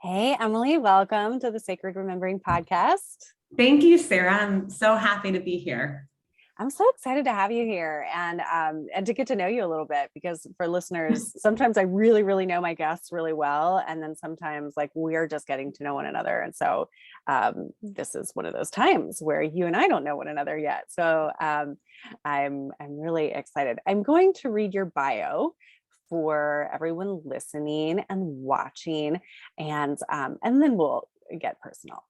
Hey, Emily, welcome to the Sacred Remembering podcast. Thank you, Sarah. I'm so happy to be here. I'm so excited to have you here and to get to know you a little bit because for listeners, sometimes I really know my guests really well, and then sometimes like we're just getting to know one another. And so this is one of those times where you and I don't know one another yet. So I'm really excited. I'm going to read your bio for everyone listening and watching, and then we'll get personal.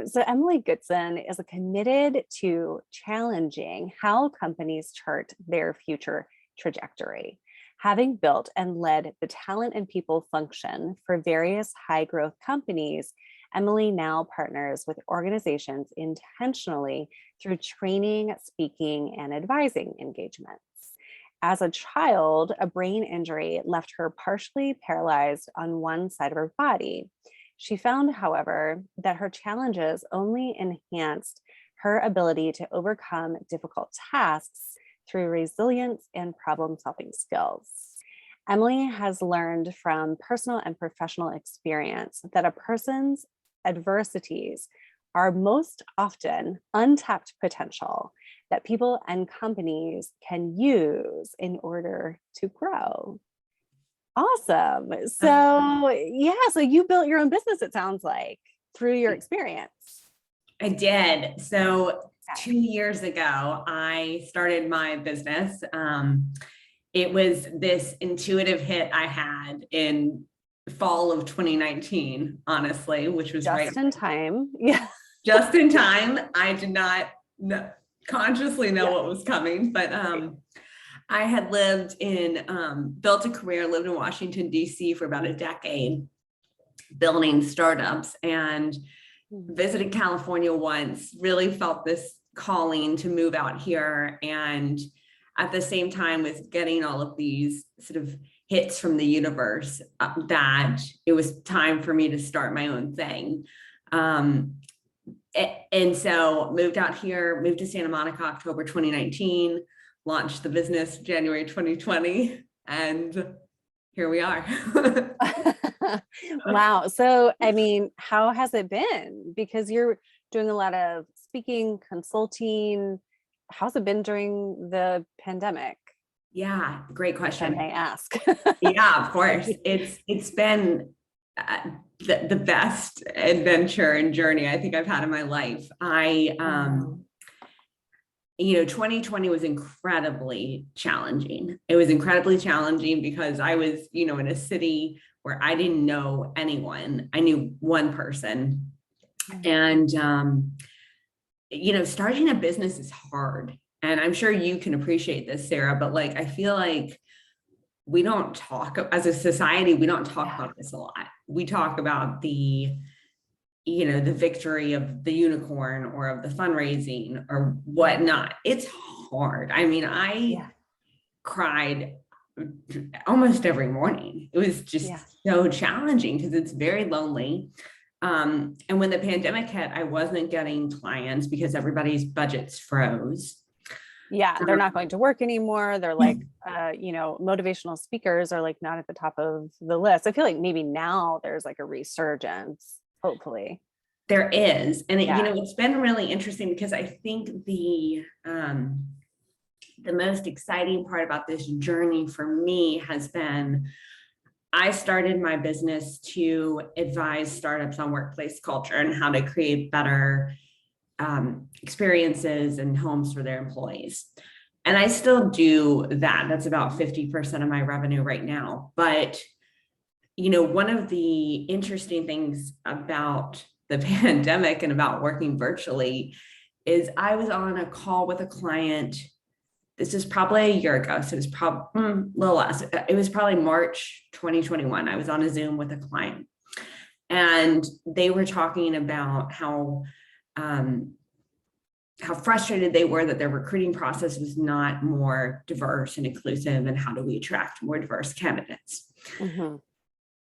So Emily Goodson is committed to challenging how companies chart their future trajectory. Having built and led the talent and people function for various high growth companies, Emily now partners with organizations intentionally through training, speaking, and advising engagements. As a child, a brain injury left her partially paralyzed on one side of her body. She found, however, that her challenges only enhanced her ability to overcome difficult tasks through resilience and problem-solving skills. Emily has learned from personal and professional experience that a person's adversities are most often untapped potential that people and companies can use in order to grow. Awesome. So you built your own business, it sounds like, through your experience. I did. So 2 years ago, I started my business. It was this intuitive hit I had in fall of 2019, honestly, which was just in time. Yeah. Just in time. I did not consciously know what was coming, but I had built a career, lived in Washington, D.C. for about a decade, building startups, and visited California once, really felt this calling to move out here. And at the same time was getting all of these sort of hits from the universe that it was time for me to start my own thing. And so moved out here, moved to Santa Monica, October 2019, launched the business January 2020, and here we are. Wow. So, I mean, how has it been? Because you're doing a lot of speaking, consulting. How's it been during the pandemic? Yeah, great question. I may ask. Yeah, of course. It's been the best adventure and journey I think I've had in my life. 2020 was incredibly challenging. It was incredibly challenging because I was, in a city where I didn't know anyone. I knew one person. And, starting a business is hard. And I'm sure you can appreciate this, Sarah, but I feel like we don't talk as a society, we don't talk about this a lot. We talk about the victory of the unicorn or of the fundraising or whatnot. It's hard. I mean, I cried almost every morning. It was just so challenging because it's very lonely. And when the pandemic hit, I wasn't getting clients because everybody's budgets froze. Yeah, they're not going to work anymore. They're like, motivational speakers are like not at the top of the list. I feel like maybe now there's like a resurgence. Hopefully there is. And it's been really interesting because I think the most exciting part about this journey for me has been, I started my business to advise startups on workplace culture and how to create better experiences and homes for their employees. And I still do that. That's about 50% of my revenue right now. But one of the interesting things about the pandemic and about working virtually is I was on a call with a client. This is probably a year ago. So it was probably a little less. It was probably March 2021. I was on a Zoom with a client and they were talking about how frustrated they were that their recruiting process was not more diverse and inclusive, and how do we attract more diverse candidates. Mm-hmm.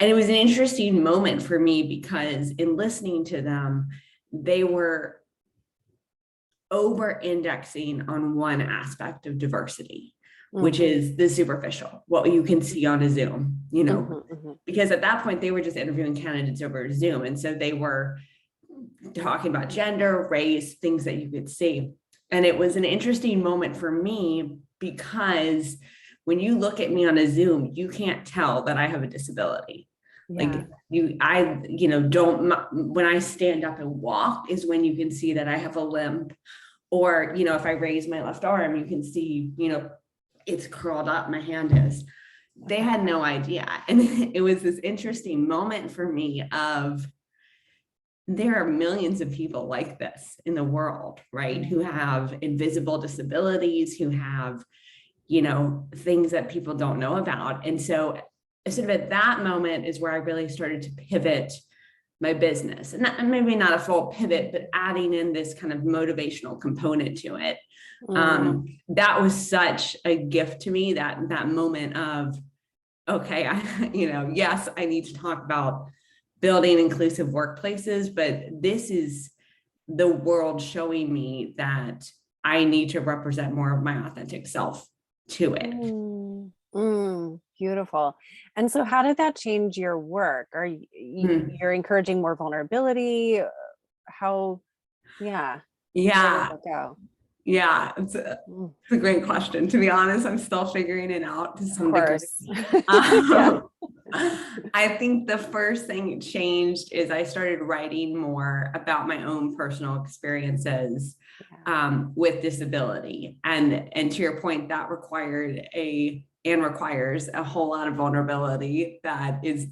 And it was an interesting moment for me because in listening to them, they were over-indexing on one aspect of diversity, which is the superficial, what you can see on a Zoom, because at that point they were just interviewing candidates over Zoom. And so they were talking about gender, race, things that you could see. And it was an interesting moment for me because when you look at me on a Zoom, you can't tell that I have a disability. Like don't, when I stand up and walk is when you can see that I have a limp, or, if I raise my left arm, you can see, it's curled up, my hand is. They had no idea. And it was this interesting moment for me of, there are millions of people like this in the world, right? Who have invisible disabilities, who have, things that people don't know about. And so sort of at that moment is where I really started to pivot my business, and maybe not a full pivot, but adding in this kind of motivational component to it. That was such a gift to me, that moment of, okay, yes, I need to talk about building inclusive workplaces, but this is the world showing me that I need to represent more of my authentic self to it. Beautiful. And so how did that change your work? Are you're encouraging more vulnerability? How, yeah. How did that go? Yeah, it's a great question. To be honest, I'm still figuring it out to some degree. I think the first thing that changed is I started writing more about my own personal experiences with disability. And to your point, that required requires a whole lot of vulnerability that is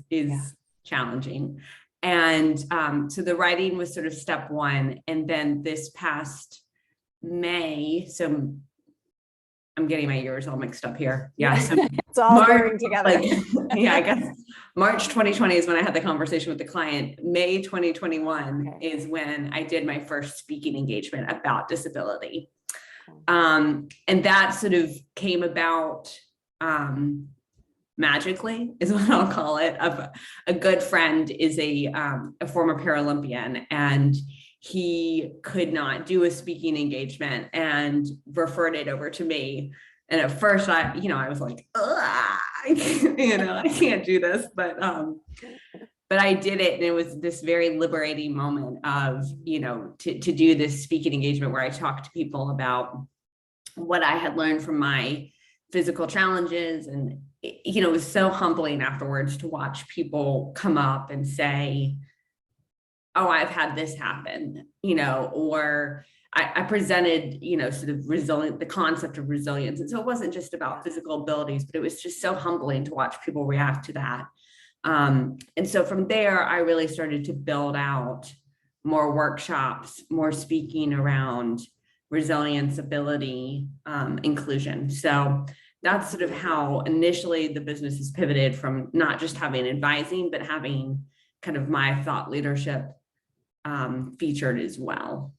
challenging. And so the writing was sort of step one. And then this past May, so I'm getting my years all mixed up here. Yeah, so it's all blurring together. I guess March 2020 is when I had the conversation with the client. May 2021 is when I did my first speaking engagement about disability. And that sort of came about magically, is what I'll call it. A good friend is a former Paralympian, and he could not do a speaking engagement and referred it over to me. And at first I was like, I can't do this, but I did it. And it was this very liberating moment of, to do this speaking engagement where I talked to people about what I had learned from my physical challenges. And, it was so humbling afterwards to watch people come up and say, oh, I've had this happen, or I presented, sort of the concept of resilience. And so it wasn't just about physical abilities, but it was just so humbling to watch people react to that. And so from there, I really started to build out more workshops, more speaking around resilience, ability, inclusion. So that's sort of how initially the business has pivoted from not just having advising, but having kind of my thought leadership featured as well.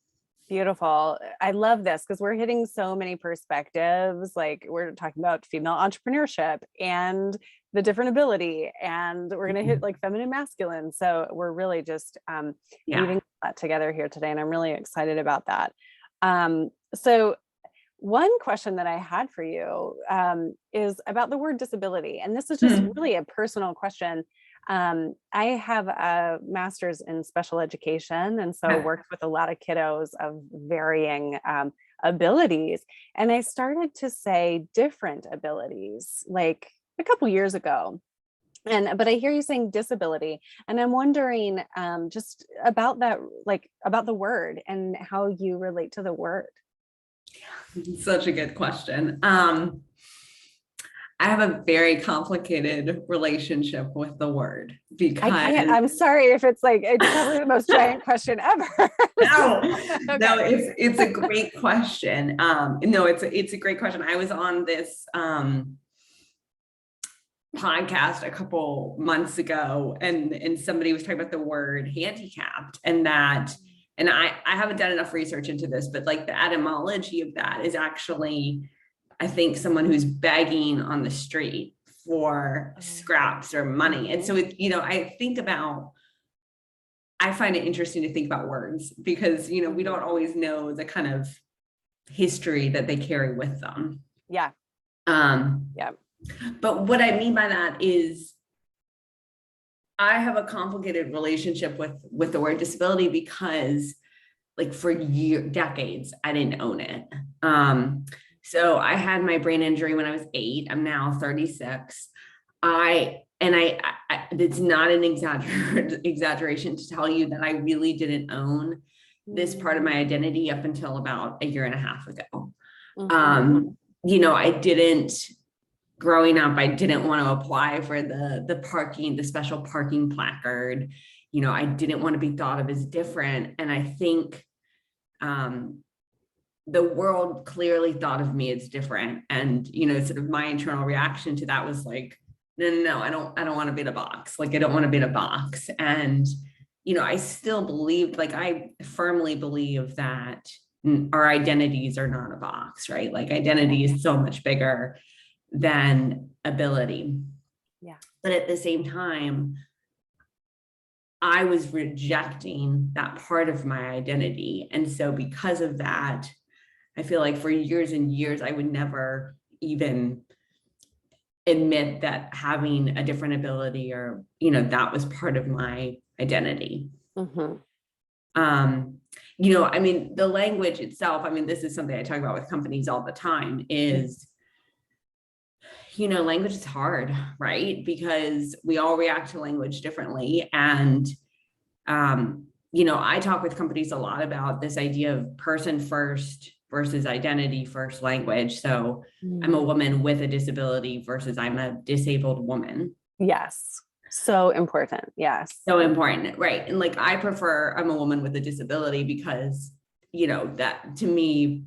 Beautiful. I love this because we're hitting so many perspectives. Like we're talking about female entrepreneurship and the different ability, and we're going to hit like feminine, masculine. So we're really just weaving that together here today. And I'm really excited about that. So one question that I had for you is about the word disability. And this is just really a personal question. I have a master's in special education, and so worked with a lot of kiddos of varying abilities. And I started to say different abilities like a couple years ago. But I hear you saying disability, and I'm wondering just about that, like about the word and how you relate to the word. Such a good question. I have a very complicated relationship with the word because I'm sorry if it's like, it's probably the most giant question ever. No, it's a great question. No, it's a great question. I was on this podcast a couple months ago, and somebody was talking about the word handicapped, and I haven't done enough research into this, but like the etymology of that is actually, I think, someone who's begging on the street for scraps or money. And so I find it interesting to think about words because, we don't always know the kind of history that they carry with them. Yeah. But what I mean by that is I have a complicated relationship with the word disability because like for decades, I didn't own it. So I had my brain injury when I was 8. I'm now 36. It's not an exaggeration to tell you that I really didn't own this part of my identity up until about a year and a half ago. I didn't, growing up, I didn't want to apply for the special parking placard. I didn't want to be thought of as different. And I think the world clearly thought of me as different. And, sort of my internal reaction to that was like, no, I don't want to be in a box. Like, I don't want to be in a box. And, I still believed, like, I firmly believe that our identities are not a box, right? Like, identity is so much bigger than ability. Yeah. But at the same time, I was rejecting that part of my identity. And so because of that, I feel like for years and years, I would never even admit that having a different ability or, that was part of my identity. The language itself, this is something I talk about with companies all the time is, language is hard, right? Because we all react to language differently. And, I talk with companies a lot about this idea of person first versus identity first language. So I'm a woman with a disability versus I'm a disabled woman. Yes. So important. Yes. So important. Right. And like, I'm a woman with a disability because, that to me,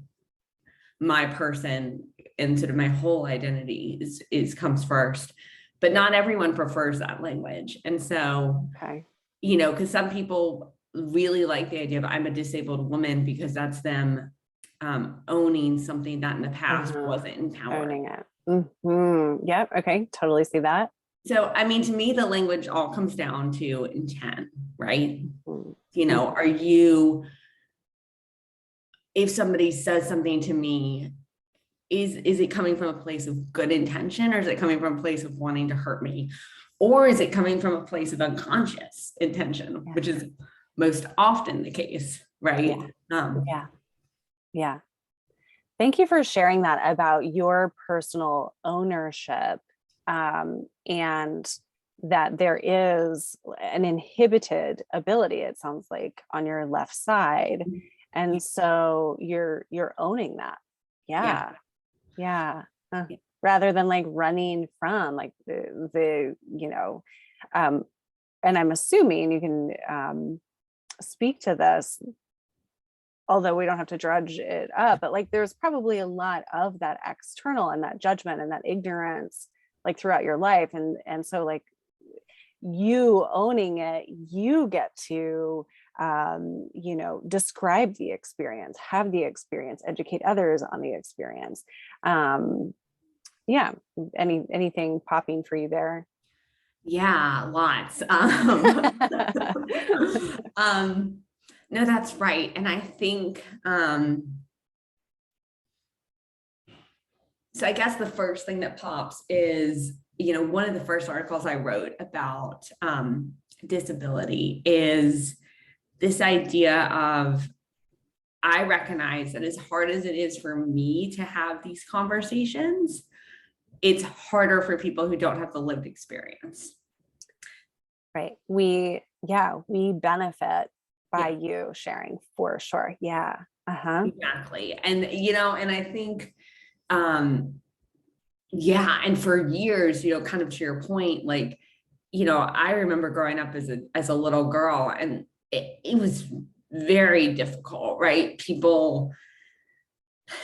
my person and sort of my whole identity is comes first, but not everyone prefers that language. And so, because some people really like the idea of I'm a disabled woman because that's them owning something that in the past wasn't empowered. Owning it. Yep. Okay. Totally see that. So, to me, the language all comes down to intent, right? Are you, if somebody says something to me, is it coming from a place of good intention, or is it coming from a place of wanting to hurt me? Or is it coming from a place of unconscious intention, which is most often the case, right? Yeah. Thank you for sharing that about your personal ownership, and that there is an inhibited ability, it sounds like, on your left side. And so you're owning that. Rather than like running from like the and I'm assuming you can speak to this, although we don't have to drudge it up, but like there's probably a lot of that external and that judgment and that ignorance like throughout your life. And so like you owning it, you get to describe the experience, have the experience, educate others on the experience. Anything popping for you there? Yeah, lots. No, that's right. And I think, so I guess the first thing that pops is, one of the first articles I wrote about disability is this idea of, I recognize that as hard as it is for me to have these conversations, it's harder for people who don't have the lived experience. Right. We benefit by you sharing, for sure. Yeah. Exactly. And, and I think, and for years, kind of to your point, like, I remember growing up as a little girl, and it was very difficult, right? People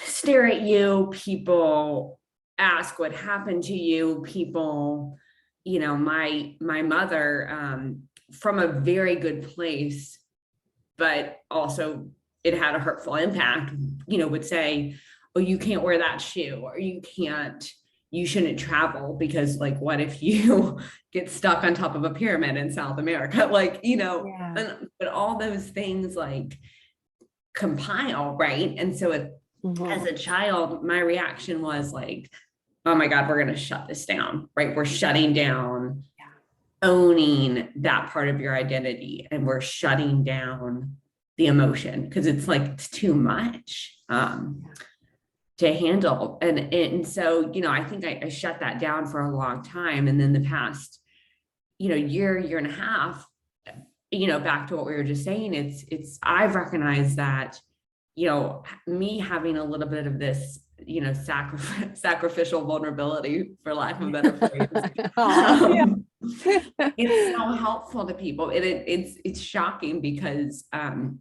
stare at you, people ask what happened to you, people, my mother, from a very good place, but also it had a hurtful impact, would say, oh, you can't wear that shoe, or you shouldn't travel because like, what if you get stuck on top of a pyramid in South America? Like, but all those things like compile, right? And so as a child, my reaction was like, oh my God, we're going to shut this down, right? We're shutting down owning that part of your identity, and we're shutting down the emotion because it's like, it's too much to handle. And so, I think I shut that down for a long time. And then the past, year and a half, back to what we were just saying, I've recognized that, me having a little bit of this, sacrificial vulnerability, for lack of a better phrase, it's so helpful to people. It's shocking because, that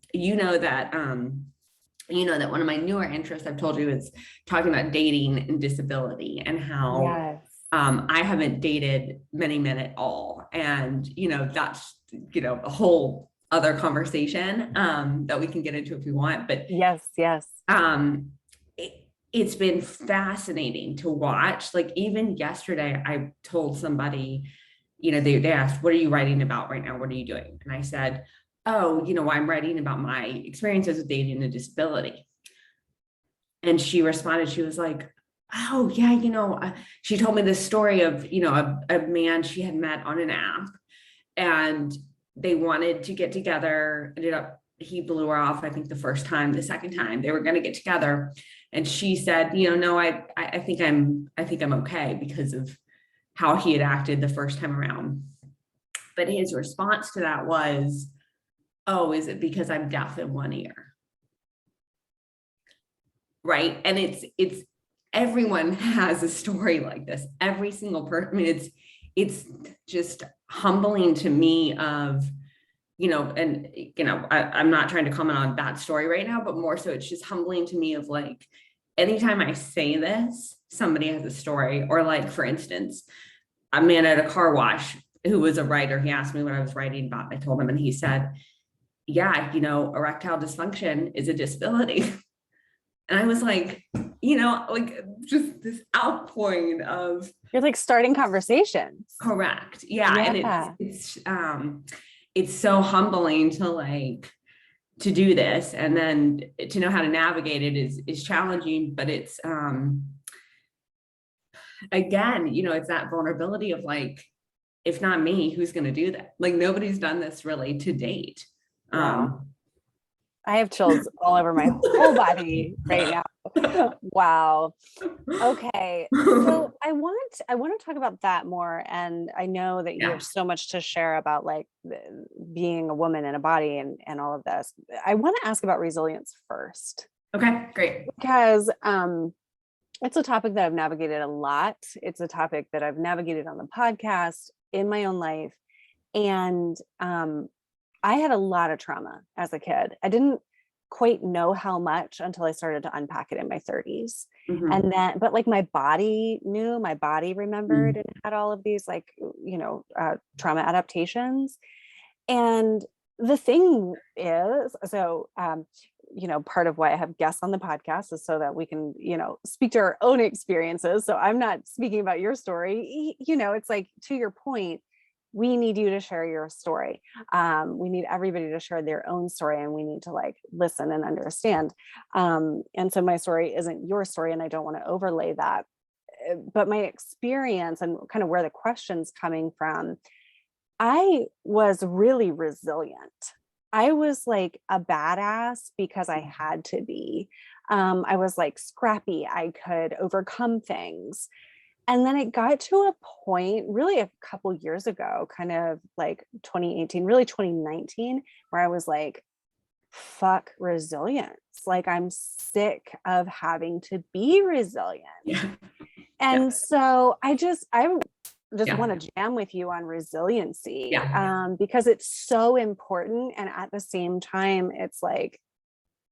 one of my newer interests I've told you is talking about dating and disability, and how I haven't dated many men at all. And, that's, a whole other conversation that we can get into if we want. But yes. It's been fascinating to watch. Like, even yesterday, I told somebody, they asked, what are you writing about right now? What are you doing? And I said, oh, I'm writing about my experiences with dating a disability. And she responded, she was like, oh yeah, she told me this story of, a man she had met on an app, and they wanted to get together. Ended up, he blew her off, I think the first time. The second time they were going to get together, and she said, no, I think I'm okay, because of how he had acted the first time around. But his response to that was, oh, is it because I'm deaf in one ear? Right. And it's everyone has a story like this. Every single person. I mean, it's just humbling to me of, I'm not trying to comment on that story right now, but more so it's just humbling to me of, like, anytime I say this, somebody has a story. Or, like, for instance, a man at a car wash who was a writer, he asked me what I was writing about. I told him, and he said, yeah, erectile dysfunction is a disability. And I was like, like, just this outpouring of, You're like starting conversations. Correct. Yeah. And it's so humbling to do this, and then to know how to navigate it is challenging, but it's, again, it's that vulnerability of, like, if not me, who's going to do that? Like, nobody's done this really to date. Wow. I have chills all over my whole body right now. Wow. Okay. So I want to talk about that more. And I know that you have so much to share about, like, being a woman in a body and all of this. I want to ask about resilience first. Okay, great. Because it's a topic that I've navigated a lot. It's a topic that I've navigated on the podcast, in my own life. And I had a lot of trauma as a kid. I didn't quite know how much until I started to unpack it in my 30s. Mm-hmm. And then, but, like, my body remembered, and had all of these, like, trauma adaptations. And the thing is, so, part of why I have guests on the podcast is so that we can, speak to our own experiences. So I'm not speaking about your story. It's like, to your point, we need you to share your story. We need everybody to share their own story, and we need to, like, listen and understand. And so my story isn't your story, and I don't want to overlay that. But my experience and kind of where the question's coming from, I was really resilient. I was, like, a badass because I had to be. I was, like, scrappy. I could overcome things. And then it got to a point, really a couple years ago, kind of like 2018, really 2019, where I was like, fuck resilience. Like, I'm sick of having to be resilient. Yeah. And so I just want to jam with you on resiliency, because it's so important. And at the same time, it's like,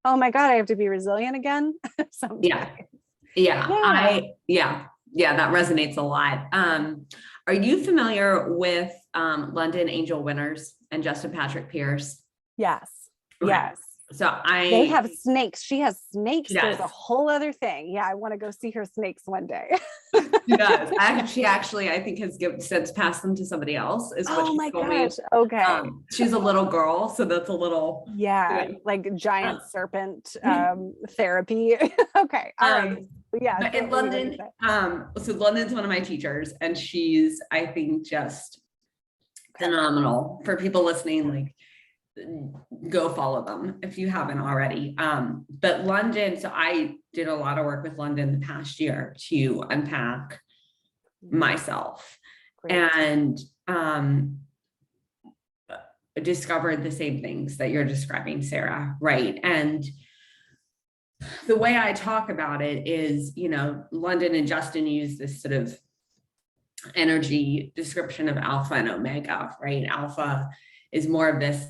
oh my God, I have to be resilient again. Yeah, that resonates a lot. Are you familiar with London Angel Winners and Justin Patrick Pierce? Yes. Okay. Yes. So they have snakes. She has snakes. There's a whole other thing. Yeah, I want to go see her snakes one day. She does. She actually, I think, has since passed them to somebody else. Is what she told me. Okay. She's a little girl, so that's a little like giant serpent therapy. Okay. All right. Yeah. But in London, so London's one of my teachers, and she's, I think, just phenomenal. For people listening, like, go follow them if you haven't already. But London, so I did a lot of work with London the past year to unpack myself. Great. And discovered the same things that you're describing, Sarah, right? And the way I talk about it is, you know, London and Justin use this sort of energy description of alpha and omega, right? Alpha is more of this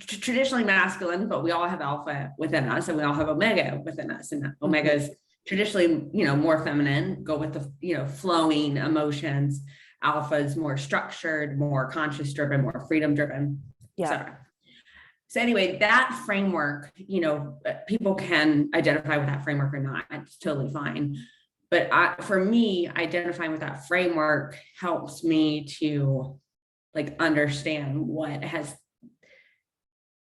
traditionally masculine, but we all have alpha within us, and we all have omega within us. And omega is traditionally, you know, more feminine, go with the, you know, flowing emotions. Alpha is more structured, more conscious driven, more freedom driven, etc. So anyway, that framework, you know, people can identify with that framework or not. It's totally fine. But for me, identifying with that framework helps me to like understand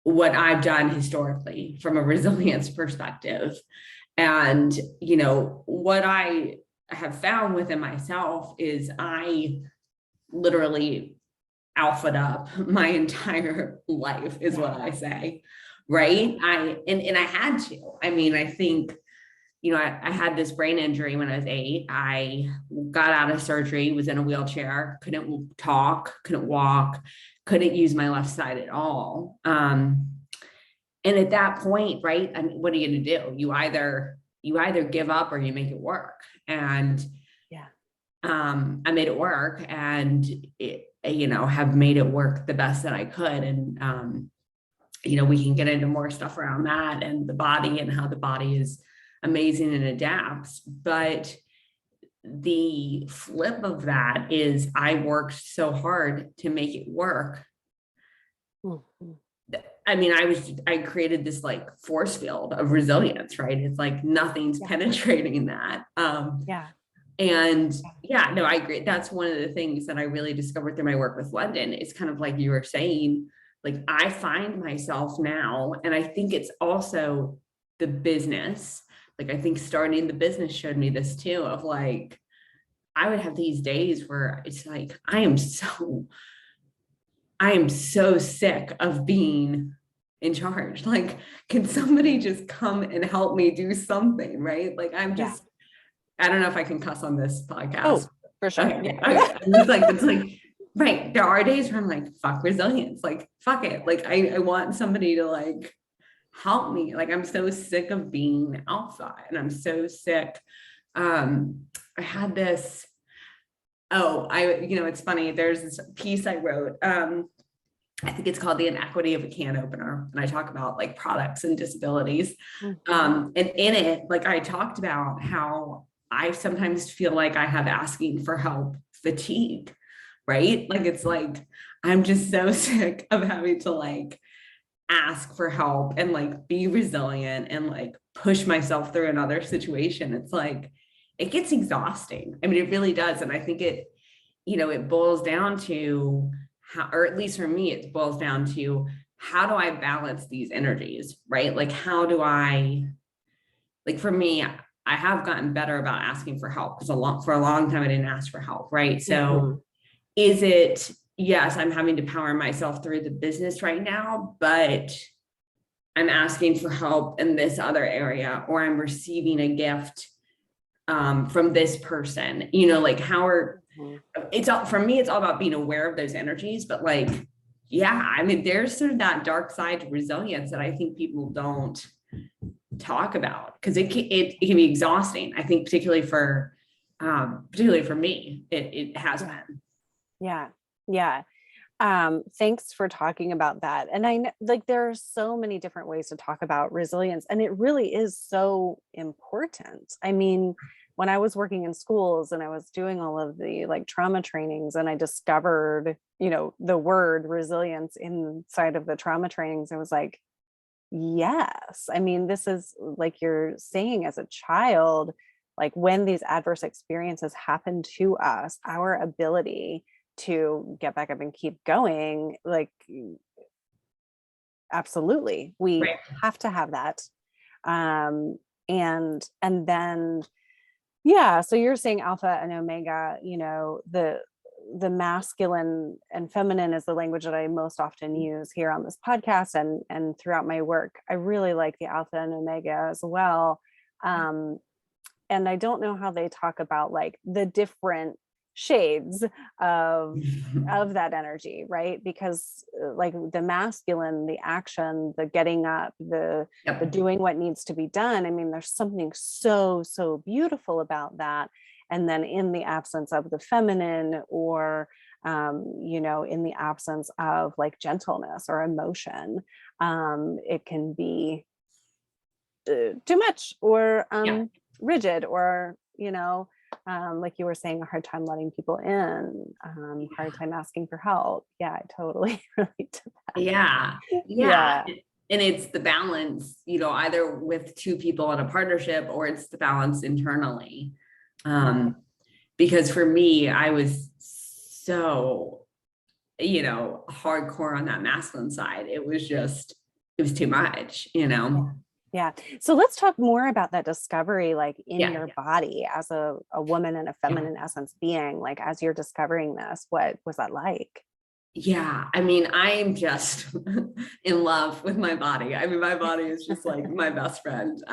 what I've done historically from a resilience perspective. And, you know, what I have found within myself is I literally alphaed up my entire life, is what I say, right? And I had to. I mean, I think, you know, I had this brain injury when I was 8. I got out of surgery, was in a wheelchair, couldn't talk, couldn't walk, couldn't use my left side at all. And at that point, right, I mean, what are you going to do? You either give up or you make it work. And I made it work, and you know, have made it work the best that I could. And you know, we can get into more stuff around that and the body and how the body is amazing and adapts. But the flip of that is I worked so hard to make it work. I mean, I created this like force field of resilience, right? It's like nothing's penetrating that. And no, I agree. That's one of the things that I really discovered through my work with London. It's kind of like you were saying, like I find myself now, and I think it's also the business. Like I think starting the business showed me this too, of like, I would have these days where it's like, I am so sick of being in charge. Like, can somebody just come and help me do something, right? Like, I'm just, I don't know if I can cuss on this podcast. Oh, for sure. Okay. It's like, right. There are days where I'm like, fuck resilience. Like, fuck it. Like, I want somebody to like help me. Like, I'm so sick of being alpha, and I'm so sick. I had this, you know, it's funny. There's this piece I wrote, I think it's called The Inequity of a Can Opener. And I talk about like products and disabilities. And in it, like I talked about how I sometimes feel like I have asking for help fatigue, right? Like, it's like, I'm just so sick of having to like ask for help and like be resilient and like push myself through another situation. It's like, it gets exhausting. I mean, it really does. And I think it, you know, it boils down to how, or at least for me, it boils down to how do I balance these energies, right? Like, how do I, like for me, I have gotten better about asking for help because for a long time I didn't ask for help, right? So is it, yes, I'm having to power myself through the business right now, but I'm asking for help in this other area, or I'm receiving a gift from this person, you know, like how are, it's all, for me, it's all about being aware of those energies, but like, I mean, there's sort of that dark side to resilience that I think people don't talk about, because it can be exhausting. I think particularly for me, it has been. Thanks for talking about that. And I know, like, there are so many different ways to talk about resilience, and it really is so important. I mean, when I was working in schools and I was doing all of the like trauma trainings, and I discovered, you know, the word resilience inside of the trauma trainings, I was like, yes. I mean, this is like you're saying, as a child, like when these adverse experiences happen to us, our ability to get back up and keep going, like, absolutely, we have to have that. And then so you're saying alpha and omega, you know, the masculine and feminine is the language that I most often use here on this podcast and throughout my work. I really like the alpha and omega as well. And I don't know how they talk about like the different shades of that energy, right? Because like the masculine, the action, the getting up, the doing what needs to be done. I mean, there's something so beautiful about that. And then in the absence of the feminine, or in the absence of like gentleness or emotion, it can be too much, or rigid, or like you were saying, a hard time letting people in, hard time asking for help. Yeah, I totally relate to that. Yeah. And it's the balance, either with two people in a partnership, or it's the balance internally. Because for me, I was so, hardcore on that masculine side. It was too much, Yeah. So let's talk more about that discovery, like in your body as a woman and a feminine essence being, like, as you're discovering this, what was that like? Yeah. I mean, I'm just in love with my body. I mean, my body is just like my best friend.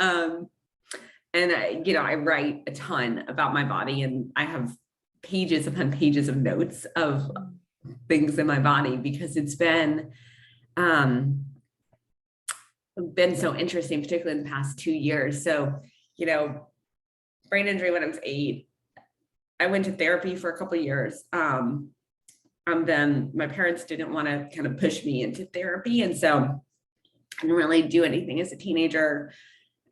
And I write a ton about my body, and I have pages upon pages of notes of things in my body, because it's been so interesting, particularly in the past 2 years. So, brain injury when I was 8, I went to therapy for a couple of years. Then my parents didn't want to kind of push me into therapy. And so I didn't really do anything as a teenager.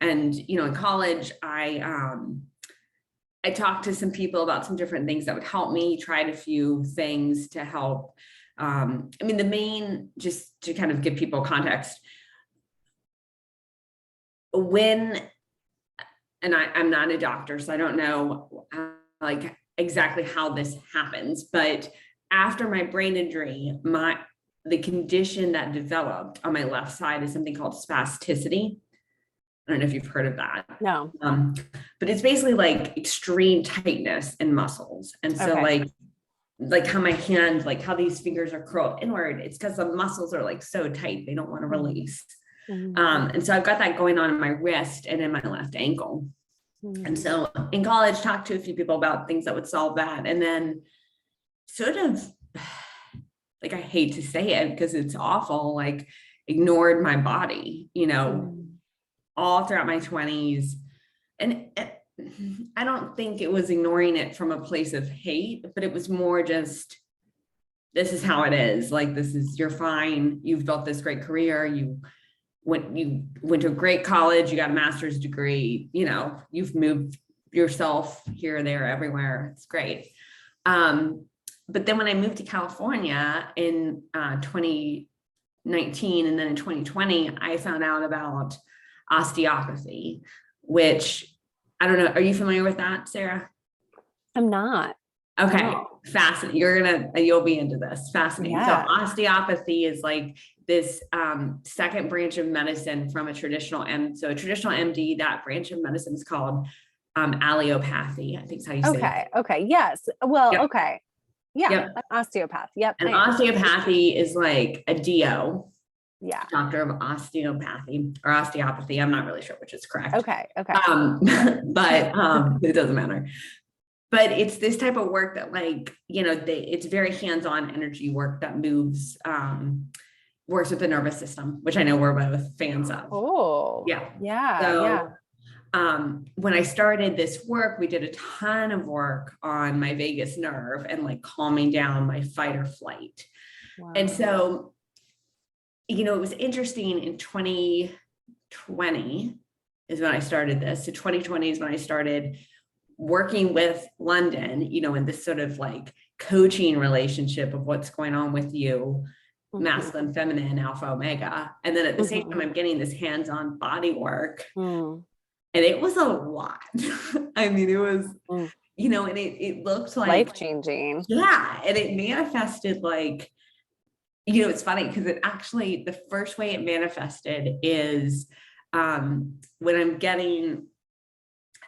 And, in college, I talked to some people about some different things that would help me, tried a few things to help. The main, just to kind of give people context, and I'm not a doctor, so I don't know like exactly how this happens, but after my brain injury, the condition that developed on my left side is something called spasticity. I don't know if you've heard of that. No. But it's basically like extreme tightness in muscles. And so like how my hand, like how these fingers are curled inward, it's because the muscles are like so tight, they don't want to release. And so I've got that going on in my wrist and in my left ankle. And so in college, talked to a few people about things that would solve that. And then sort of, like, I hate to say it because it's awful, like ignored my body, all throughout my 20s. And I don't think it was ignoring it from a place of hate, but it was more just, this is how it is. Like, you're fine. You've built this great career. You went to a great college, you got a master's degree, you've moved yourself here, there, everywhere. It's great. But then when I moved to California in 2019, and then in 2020, I found out about osteopathy, which, I don't know. Are you familiar with that, Sarah? I'm not. Okay. No. Fascinating. You'll be into this. Fascinating. Yeah. So osteopathy is like this second branch of medicine from a traditional MD, that branch of medicine is called allopathy. I think is how you say it. Okay. Yes. Well, okay. Yeah. An osteopath. Yep. And osteopathy is like a DO. Yeah. Doctor of osteopathy or osteopathy. I'm not really sure which is correct. Okay. But it doesn't matter. But it's this type of work that, like, it's very hands-on energy work that works with the nervous system, which I know we're both fans of. Oh, yeah. So, when I started this work, we did a ton of work on my vagus nerve and like calming down my fight or flight. Wow. And so, it was interesting. In 2020 is when I started this. So 2020 is when I started working with London, in this sort of like coaching relationship of what's going on with you, masculine, feminine, alpha, omega. And then at the same time, I'm getting this hands-on body work. And it was a lot. I mean, it was, and it looked like life-changing. Yeah. And it manifested like, it's funny because it actually, the first way it manifested is when I'm getting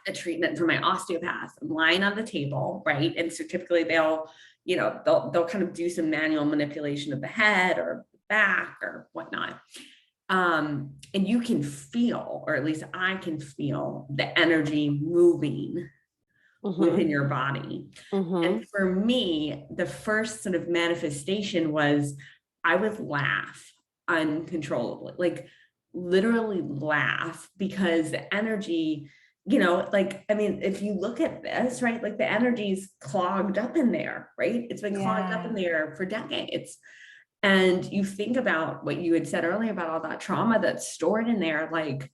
a treatment from my osteopath, I'm lying on the table, right? And so typically they'll they'll kind of do some manual manipulation of the head or back or whatnot. And you can feel, or at least I can feel, the energy moving within your body. And for me, the first sort of manifestation was I would laugh uncontrollably, like literally laugh, because the energy, if you look at this, right, like the energy's clogged up in there, right? It's been clogged up in there for decades. And you think about what you had said earlier about all that trauma that's stored in there, like,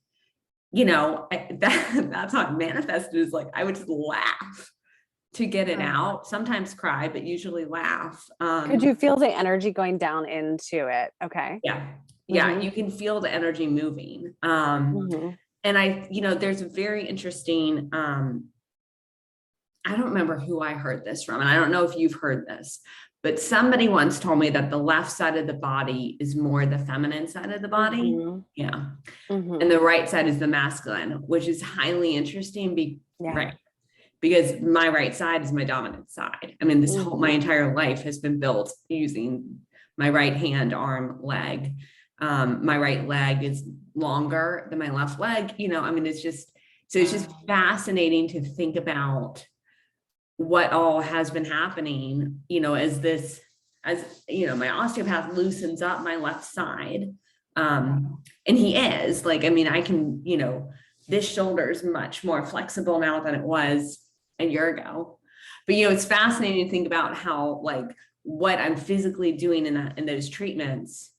that's how it manifested, is like, I would just laugh to get it out, sometimes cry, but usually laugh. Could you feel the energy going down into it? Okay. Yeah. You can feel the energy moving. And there's a very interesting, I don't remember who I heard this from, and I don't know if you've heard this, but somebody once told me that the left side of the body is more the feminine side of the body. And the right side is the masculine, which is highly interesting. Right. Because my right side is my dominant side. I mean, my entire life has been built using my right hand, arm, leg. My right leg is longer than my left leg. It's just fascinating to think about what all has been happening, as my osteopath loosens up my left side. And he is like, I can, this shoulder is much more flexible now than it was a year ago. But, it's fascinating to think about how, like, what I'm physically doing in those treatments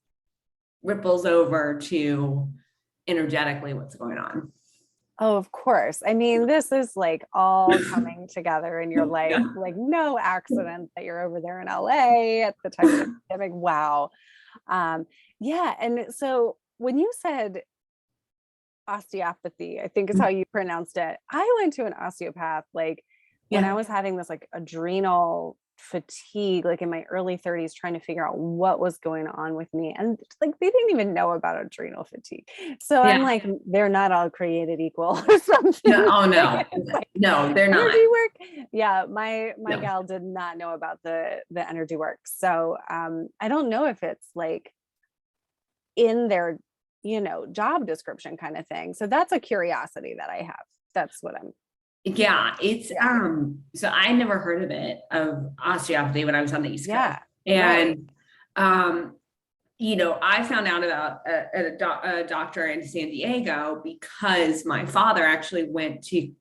ripples over to energetically what's going on. Oh, of course. This is like all coming together in your life, like no accident that you're over there in LA at the time of the pandemic. Wow. And so when you said osteopathy, I think is how you pronounced it. I went to an osteopath when I was having this like adrenal fatigue, like in my early 30s, trying to figure out what was going on with me. And like, they didn't even know about adrenal fatigue. So I'm like, they're not all created equal or something. No, no, they're not. Energy work. Yeah. My gal did not know about the energy work. So I don't know if it's like in their, job description kind of thing. So that's a curiosity that I have. That's what I'm. It's so I never heard of osteopathy when I was on the East Coast. And I found out about a doctor in San Diego because my father actually went to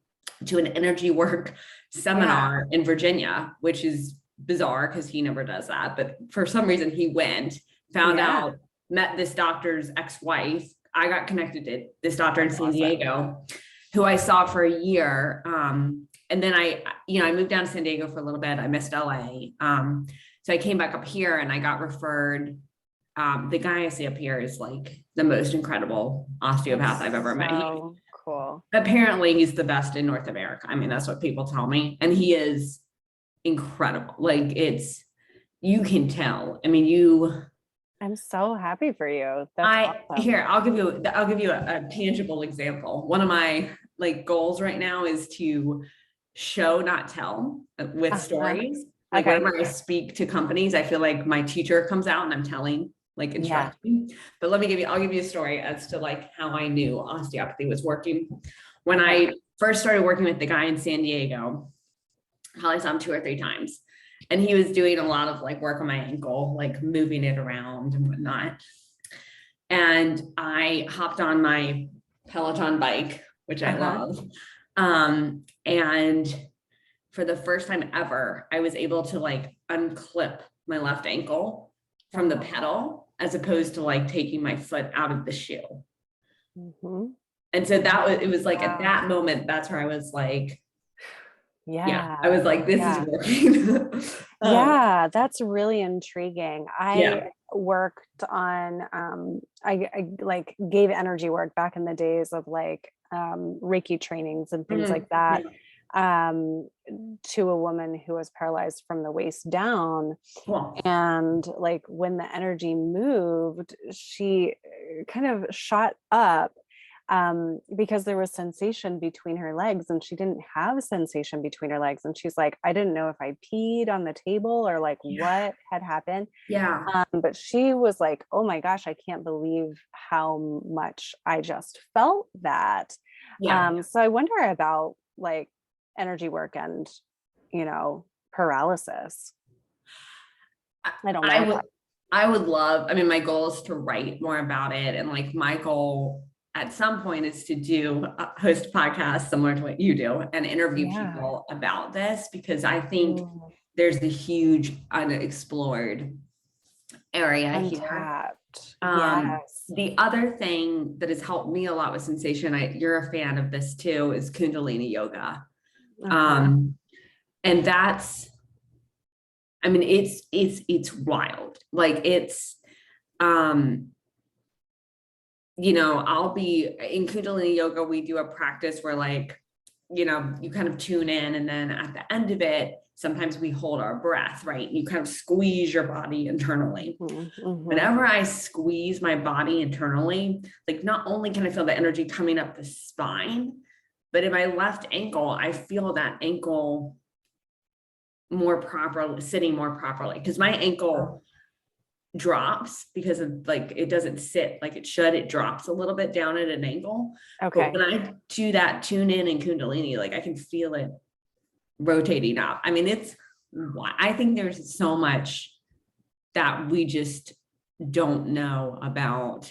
an energy work seminar in Virginia, which is bizarre because he never does that, but for some reason he went, found out, met this doctor's ex-wife. I got connected to this doctor in San Diego, who I saw for a year. And then I moved down to San Diego for a little bit. I missed LA. So I came back up here and I got referred. The guy I see up here is like the most incredible osteopath I've ever met. Cool. Apparently he's the best in North America. That's what people tell me. And he is incredible. Like you can tell. I'm so happy for you. That's awesome. Here, I'll give you a tangible example. One of my goals right now is to show, not tell, with stories. Whenever I speak to companies, I feel like my teacher comes out and I'm telling, instructing. But I'll give you a story as to how I knew osteopathy was working. When I first started working with the guy in San Diego, I probably saw him 2 or 3 times. And he was doing a lot of work on my ankle, moving it around and whatnot. And I hopped on my Peloton bike, which I love. And for the first time ever, I was able to unclip my left ankle from the pedal, as opposed to taking my foot out of the shoe. And so it was at that moment, that's where I was I was like, this is working. That's really intriguing. I worked on, I gave energy work back in the days of Reiki trainings and things like that, to a woman who was paralyzed from the waist down. And when the energy moved, she kind of shot up. because there was sensation between her legs and she didn't have sensation between her legs. And she's like, I didn't know if I peed on the table or like what had happened. Yeah. But she was like, oh my gosh, I can't believe how much I just felt that. Yeah. So I wonder about like energy work and, paralysis. I don't I know. would, I would love, I mean, my goal is to write more about it. And like my goal at some point is to host podcasts similar to what you do and interview people about this, because I think there's a huge unexplored area here. Untapped. Yes. The other thing that has helped me a lot with sensation, you're a fan of this too, is Kundalini yoga. And that's, I mean, it's wild. Like I'll be in Kundalini yoga. We do a practice where like, you kind of tune in, and then at the end of it, sometimes we hold our breath, right? You kind of squeeze your body internally. Whenever I squeeze my body internally, like not only can I feel the energy coming up the spine, but in my left ankle, I feel that ankle more properly, sitting more properly, because my ankle drops because of like, it doesn't sit like it should. It drops a little bit down at an angle. Okay. But when I do that tune in Kundalini, like I can feel it rotating up. I mean, I think there's so much that we just don't know about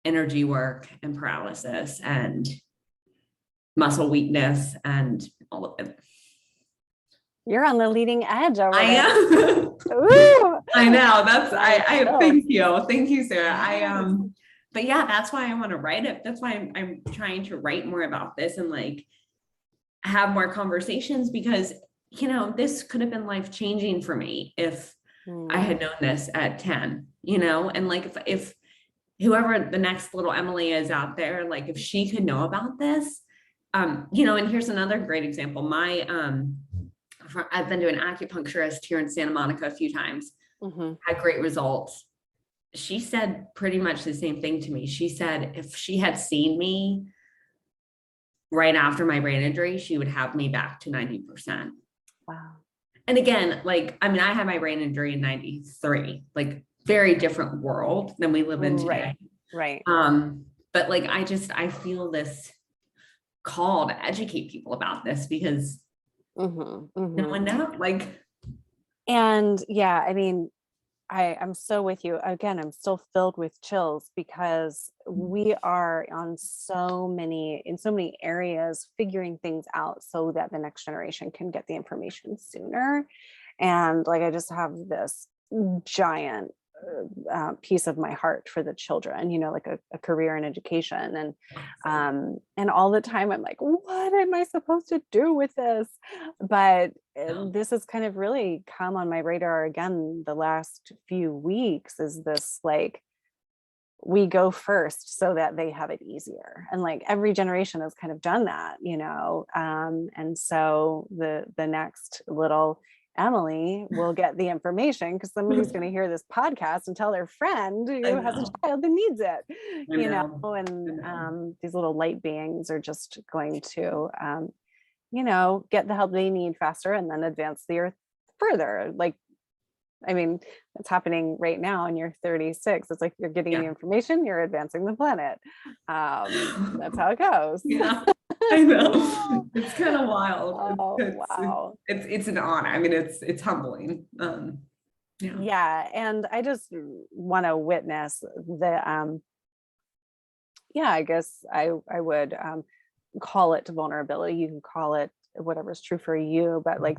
energy work and paralysis and muscle weakness and all of it. You're on the leading edge over I am. I know. Thank you. Thank you, Sarah. But yeah, that's why I want to write it. That's why I'm trying to write more about this and like have more conversations, because, this could have been life-changing for me if I had known this at 10, and like, if whoever the next little Emily is out there, like if she could know about this, and here's another great example. I've been to an acupuncturist here in Santa Monica a few times, had great results. She said pretty much the same thing to me. She said, if she had seen me right after my brain injury, she would have me back to 90%. Wow. And again, like, I mean, I had my brain injury in 93, like very different world than we live in today. Right. But like, I feel this call to educate people about this, because no one knows, like. And yeah, I mean, I'm so with you. Again, I'm still filled with chills because we are in so many areas figuring things out so that the next generation can get the information sooner. And like, I just have this giant piece of my heart for the children, like a career in education. And all the time I'm like, what am I supposed to do with this? But this has kind of really come on my radar again the last few weeks, is this like, we go first so that they have it easier. And like every generation has kind of done that, and so the next little Emily will get the information because somebody's going to hear this podcast and tell their friend who has a child that needs it, and these little light beings are just going to, get the help they need faster and then advance the earth further. Like, I mean, it's happening right now and you're 36. It's like you're getting the information, you're advancing the planet. That's how it goes. Yeah. I know. It's kind of wild. Wow. It's an honor. I mean, it's humbling. Yeah. And I just want to witness the, I guess I would call it vulnerability. You can call it whatever's true for you, but like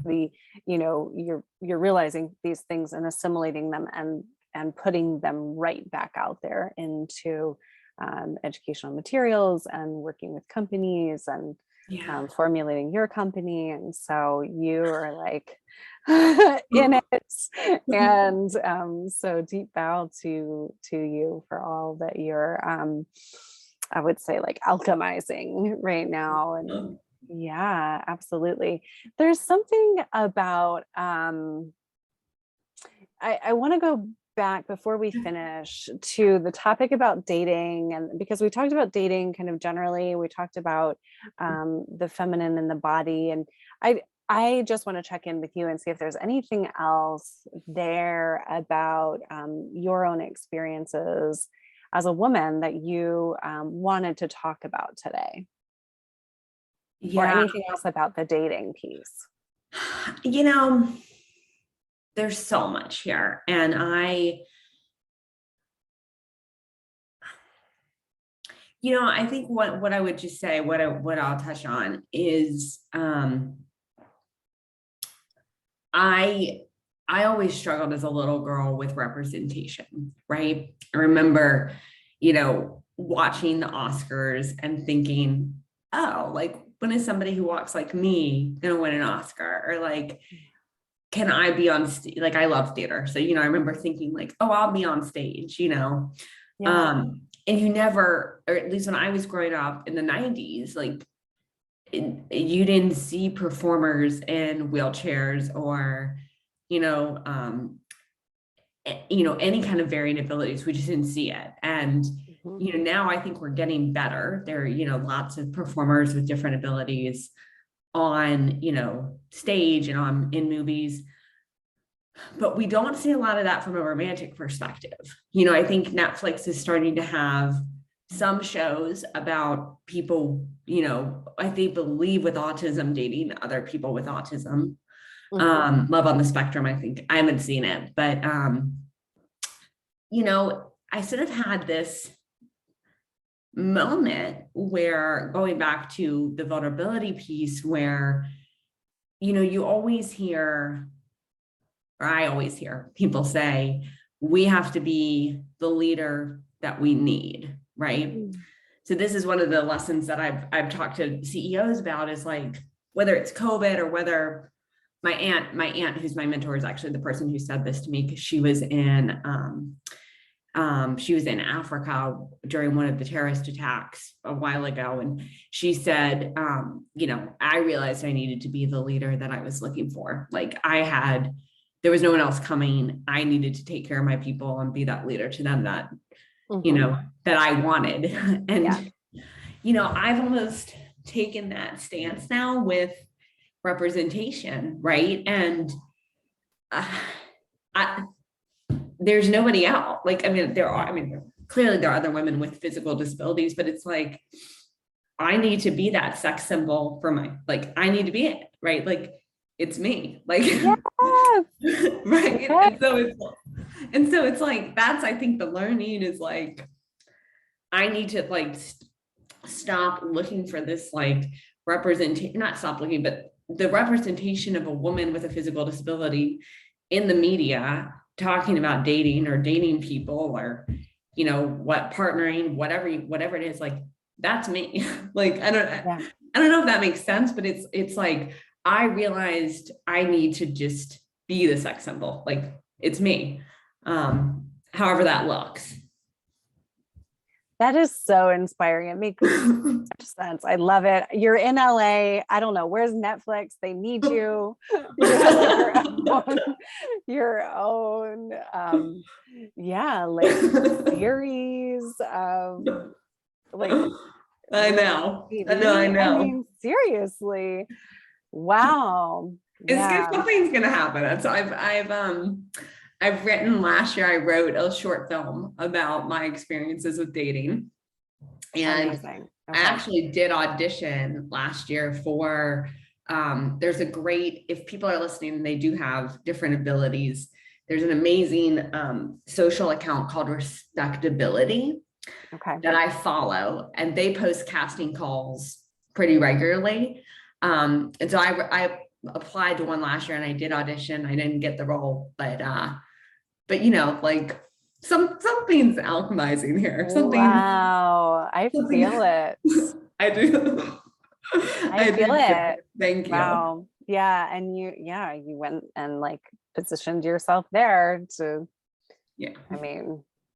you're realizing these things and assimilating them and putting them right back out there into educational materials and working with companies and formulating your company. And so you are like in it, and so deep bow to you for all that you're I would say like alchemizing right now. And yeah, absolutely. There's something about I want to go back before we finish to the topic about dating, and because we talked about dating kind of generally, we talked about the feminine and the body, and I just want to check in with you and see if there's anything else there about your own experiences as a woman that you wanted to talk about today, or anything else about the dating piece. There's so much here, and I think what I would just say, what I'll touch on is, I always struggled as a little girl with representation, right? I remember, watching the Oscars and thinking, oh, like, when is somebody who walks like me gonna win an Oscar? Or like, can I be on stage? Like, I love theater. So, I remember thinking like, oh, I'll be on stage, Yeah. And you never, or at least when I was growing up in the 90s, like, you didn't see performers in wheelchairs or, any kind of varying abilities. We just didn't see it. And, now I think we're getting better. There are, lots of performers with different abilities on, stage and in movies, but we don't see a lot of that from a romantic perspective. I think Netflix is starting to have some shows about people, I think believe with autism, dating other people with autism. Love on the Spectrum, I think. I haven't seen it, but I sort of had this moment where, going back to the vulnerability piece, where you always hear, or I always hear people say, we have to be the leader that we need, right? So this is one of the lessons that I've talked to CEOs about, is like, whether it's COVID or whether my aunt, who's my mentor, is actually the person who said this to me, because she was in Africa during one of the terrorist attacks a while ago. And she said, I realized I needed to be the leader that I was looking for. Like, there was no one else coming. I needed to take care of my people and be that leader to them that, that I wanted. And, I've almost taken that stance now with representation, right? And there's nobody out. Like, clearly there are other women with physical disabilities, but it's like, I need to be that sex symbol for I need to be it, right? Like, it's me, like, right? And so it's like, that's, I think the learning is like, I need to like stop looking for this like representation, not stop looking, but the representation of a woman with a physical disability in the media talking about dating or dating people, or what, partnering, whatever it is, like, that's me. Like, I don't know if that makes sense, but it's like, I realized I need to just be the sex symbol. Like, it's me, however that looks. That is so inspiring. It makes such sense. I love it. You're in LA. I don't know. Where's Netflix? They need you. You have your own like series. Like, I know. I mean, seriously. Wow. Yeah. Something's gonna happen. So I've written, last year I wrote a short film about my experiences with dating. And okay. I actually did audition last year for, there's a great, if people are listening and they do have different abilities, there's an amazing social account called Respectability that I follow, and they post casting calls pretty regularly. And so I applied to one last year and I did audition. I didn't get the role, but like, something's alchemizing here. Wow, I feel it. I do. I feel it. Thank you. Wow. Yeah. And you went and like positioned yourself there to,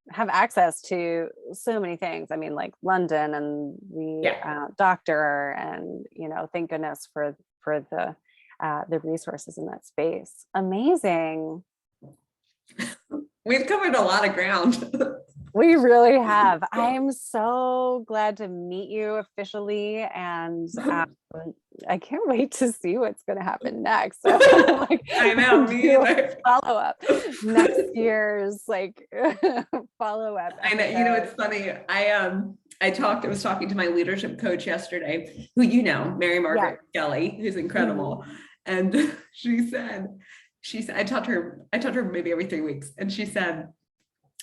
have access to so many things. I mean, like London and the doctor, and, thank goodness for the resources in that space. Amazing. We've covered a lot of ground. We really have. I'm so glad to meet you officially, and I can't wait to see what's going to happen next. So, like, I know, me either. Follow up next year's like follow up. I know. You know, it's funny. I was talking to my leadership coach yesterday, who Mary Margaret Kelly, who's incredible, and she said, I taught her maybe every 3 weeks, and she said,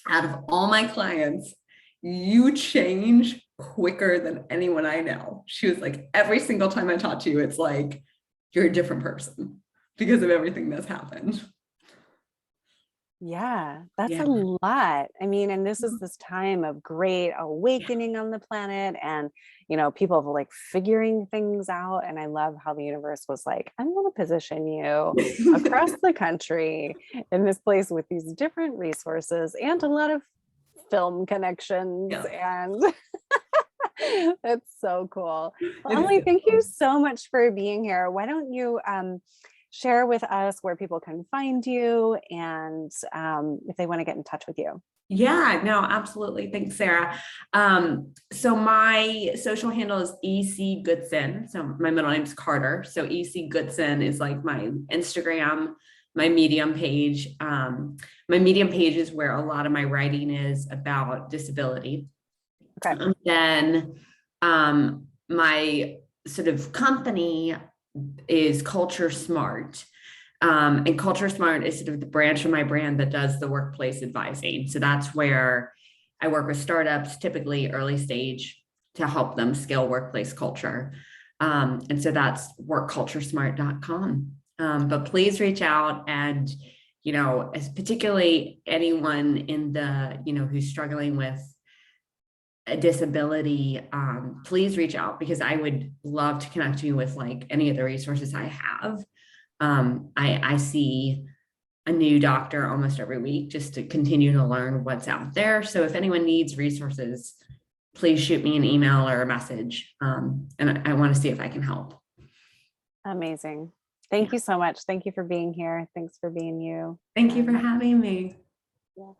out of all my clients, you change quicker than anyone I know. She was like, every single time I talk to you, it's like you're a different person because of everything that's happened. Yeah, that's a lot. I mean, and this is this time of great awakening on the planet, and people are like figuring things out. And I love how the universe was like, I'm going to position you across the country in this place with these different resources and a lot of film connections. And that's so cool. Well, Emily, thank you so much for being here. Why don't you share with us where people can find you, and if they want to get in touch with you? Yeah, no, absolutely. Thanks, Sarah. So my social handle is EC Goodson. So my middle name's Carter. So EC Goodson is like my Instagram, my Medium page. My Medium page is where a lot of my writing is about disability. Okay. And then my sort of company is Culture Smart. And Culture Smart is sort of the branch of my brand that does the workplace advising. So that's where I work with startups, typically early stage, to help them scale workplace culture. And so that's workculturesmart.com. But please reach out, and, as particularly anyone in the, who's struggling with a disability, please reach out, because I would love to connect you with like any of the resources I have. I see a new doctor almost every week just to continue to learn what's out there. So if anyone needs resources, please shoot me an email or a message. And I want to see if I can help. Amazing. Thank you so much. Thank you for being here. Thanks for being you. Thank you for having me. Yeah.